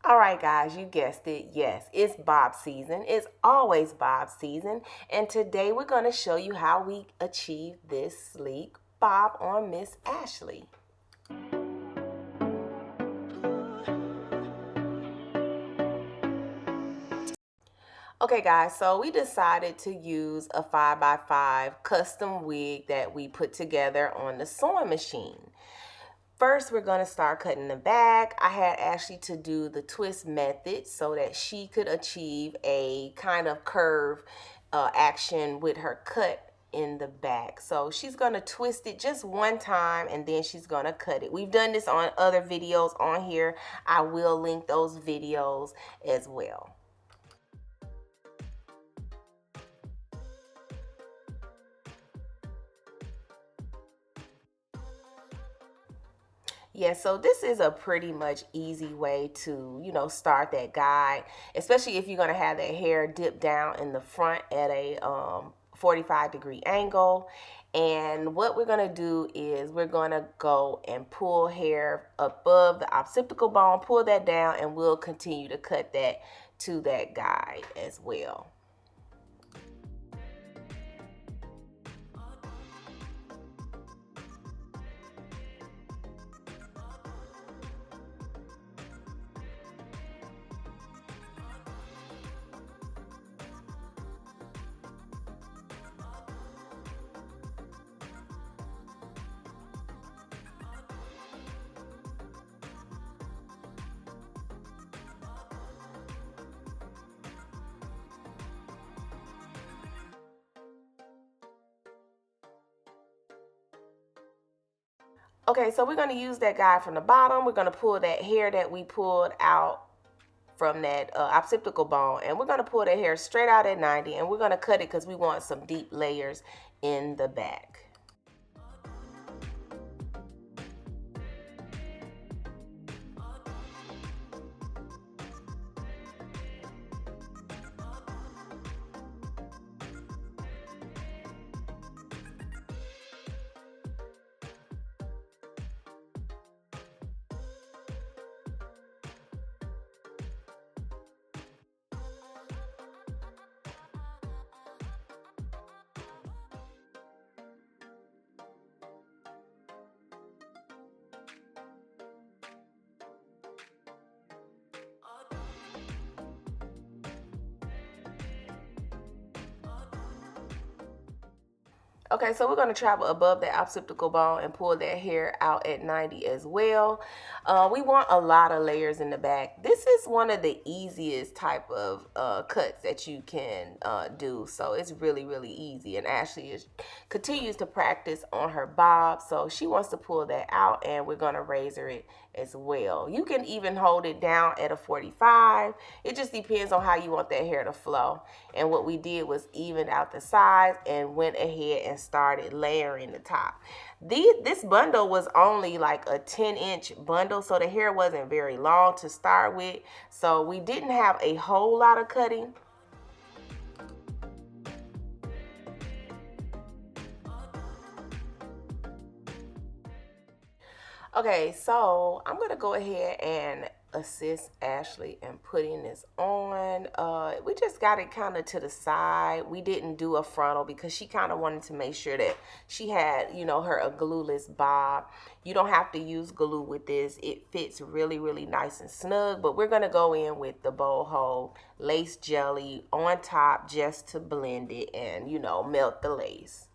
All right, guys, you guessed it. Yes, it's bob season. It's always bob season. And today we're going to show you how we achieve this sleek bob on Miss Ashley. Okay, guys, so we decided to use a 5x5 custom wig that we put together on the sewing machine. First, we're going to start cutting the back. I had Ashley to do the twist method so that she could achieve a kind of curve action with her cut in the back. So she's going to twist it just one time and then she's going to cut it. We've done this on other videos on here. I will link those videos as well. Yeah, so this is a pretty much easy way to, start that guide, especially if you're going to have that hair dip down in the front at a 45-degree angle. And what we're going to do is we're going to go and pull hair above the occipital bone, pull that down, and we'll continue to cut that to that guide as well. Okay, so we're going to use that guide from the bottom. We're going to pull that hair that we pulled out from that occipital bone, and we're going to pull that hair straight out at 90, and we're going to cut it because we want some deep layers in the back. Okay, so we're going to travel above that occipital bone and pull that hair out at 90 as well. We want a lot of layers in the back. This is one of the easiest type of cuts that you can do. So it's really, really easy. And Ashley continues to practice on her bob. So she wants to pull that out, and we're going to razor it as well. You can even hold it down at a 45. It just depends on how you want that hair to flow. And what we did was even out the sides and went ahead and started layering the top. This bundle was only like a 10-inch bundle, so the hair wasn't very long to start with. So we didn't have a whole lot of cutting. Okay, so I'm going to go ahead and assist Ashley in putting this on. We just got it kind of to the side. We didn't do a frontal because she kind of wanted to make sure that she had, her a glueless bob. You don't have to use glue with this. It fits really, really nice and snug, but we're going to go in with the boho lace jelly on top just to blend it and, melt the lace.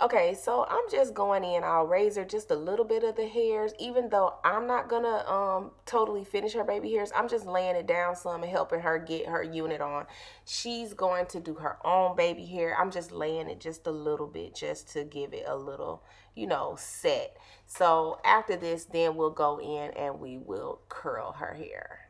Okay, so I'm just going in. I'll razor just a little bit of the hairs, even though I'm not gonna totally finish her baby hairs. I'm just laying it down some and helping her get her unit on. She's going to do her own baby hair. I'm just laying it just a little bit just to give it a little, set. So after this, then we'll go in and we will curl her hair.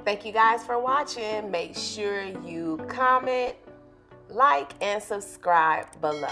Thank you guys for watching. Make sure you comment, like, and subscribe below.